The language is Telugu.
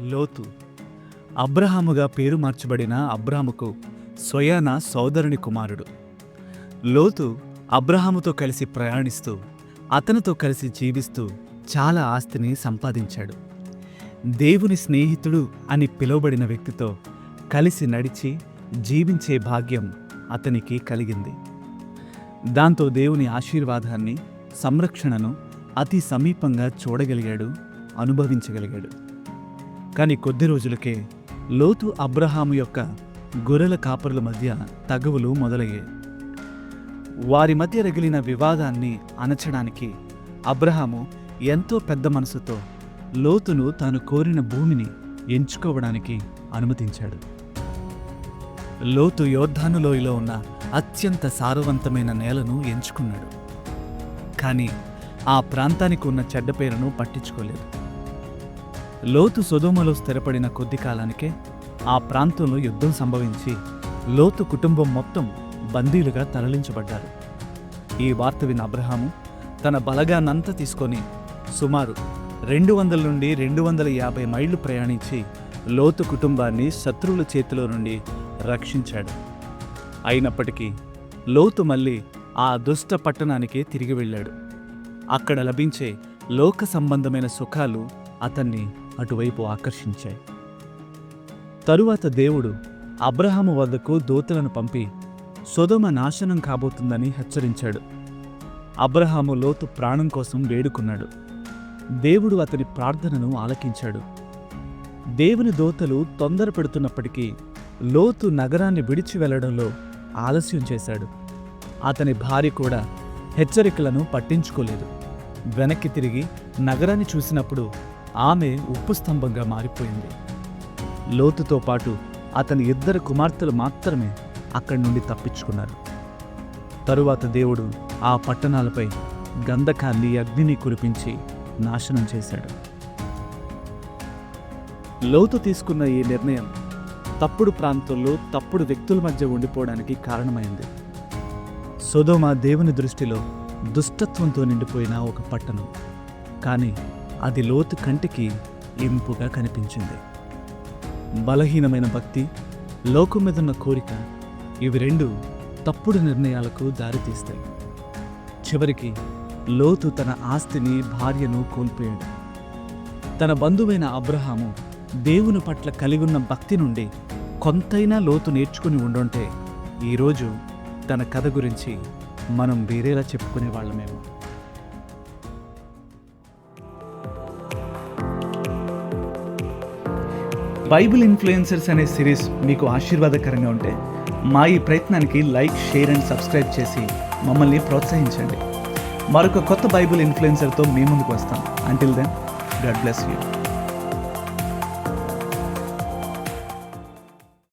లోతు అబ్రహాముగా పేరు మార్చబడిన అబ్రాముకు స్వయాన సోదరుని కుమారుడు. లోతు అబ్రహాముతో కలిసి ప్రయాణిస్తూ అతనితో కలిసి జీవిస్తూ చాలా ఆస్తిని సంపాదించాడు. దేవుని స్నేహితుడు అని పిలువబడిన వ్యక్తితో కలిసి నడిచి జీవించే భాగ్యం అతనికి కలిగింది. దాంతో దేవుని ఆశీర్వాదాన్ని, సంరక్షణను అతి సమీపంగా చూడగలిగాడు, అనుభవించగలిగాడు. కానీ కొద్ది రోజులకే లోతు అబ్రహాము యొక్క గొర్రెల కాపరుల మధ్య తగవులు మొదలయ్యాయి. వారి మధ్య రగిలిన వివాదాన్ని అణచడానికి అబ్రహాము ఎంతో పెద్ద మనసుతో లోతును తాను కోరిన భూమిని ఎంచుకోవడానికి అనుమతించాడు. లోతు యోర్దాను లోయలో ఉన్న అత్యంత సారవంతమైన నేలను ఎంచుకున్నాడు. కానీ ఆ ప్రాంతానికి ఉన్న చెడ్డ పేరును పట్టించుకోలేదు. లోతు సొదొమలో స్థిరపడిన కొద్ది కాలానికే ఆ ప్రాంతంలో యుద్ధం సంభవించి లోతు కుటుంబం మొత్తం బందీలుగా తరలించబడ్డారు. ఈ వార్త విన్న అబ్రహాము తన బలగాన్నంతా తీసుకొని సుమారు 200 నుండి 250 మైళ్ళు ప్రయాణించి లోతు కుటుంబాన్ని శత్రువుల చేతిలో నుండి రక్షించాడు. అయినప్పటికీ లోతు మళ్ళీ ఆ దుష్ట పట్టణానికే తిరిగి వెళ్ళాడు. అక్కడ లభించే లోక సంబంధమైన సుఖాలు అతన్ని అటువైపు ఆకర్షించాయి. తరువాత దేవుడు అబ్రహాము వద్దకు దూతలను పంపి సొదొమ నాశనం కాబోతుందని హెచ్చరించాడు. అబ్రహాము లోతు ప్రాణం కోసం వేడుకున్నాడు. దేవుడు అతని ప్రార్థనను ఆలకించాడు. దేవుని దూతలు తొందర పెడుతున్నప్పటికీ లోతు నగరాన్ని విడిచి వెళ్లడంలో ఆలస్యం చేశాడు. అతని భార్య కూడా హెచ్చరికలను పట్టించుకోలేదు. వెనక్కి తిరిగి నగరాన్ని చూసినప్పుడు ఆమె ఉప్పు స్తంభంగా మారిపోయింది. లోతుతో పాటు అతని 2 కుమార్తెలు మాత్రమే అక్కడి నుండి తప్పించుకున్నారు. తరువాత దేవుడు ఆ పట్టణాలపై గంధకాన్ని, అగ్నిని కురిపించి నాశనం చేశాడు. లోతు తీసుకున్న ఈ నిర్ణయం తప్పుడు ప్రాంతంలో తప్పుడు వ్యక్తుల మధ్య ఉండిపోవడానికి కారణమైంది. సొదొమ దేవుని దృష్టిలో దుష్టత్వంతో నిండిపోయిన ఒక పట్టణం. కానీ అది లోతు కంటికి ఇంపుగా కనిపించింది. బలహీనమైన భక్తి, లోకం మీదున్న కోరిక, ఇవి 2 తప్పుడు నిర్ణయాలకు దారితీస్తాయి. చివరికి లోతు తన ఆస్తిని, భార్యను కోల్పోయాడు. తన బంధువైన అబ్రహాము దేవుని పట్ల కలిగున్న భక్తి నుండి కొంతైనా లోతు నేర్చుకుని ఉండుంటే ఈరోజు తన కథ గురించి మనం వేరేలా చెప్పుకునే వాళ్ళమేమో. బైబిల్ ఇన్ఫ్లుయెన్సర్స్ అనే సిరీస్ మీకు ఆశీర్వాదకరంగా ఉంటే మా ఈ ప్రయత్నానికి లైక్, షేర్ అండ్ సబ్స్క్రైబ్ చేసి మమ్మల్ని ప్రోత్సహించండి. మరొక కొత్త బైబిల్ ఇన్ఫ్లుయెన్సర్తో మీ ముందుకు వస్తాం. Until then, God bless you.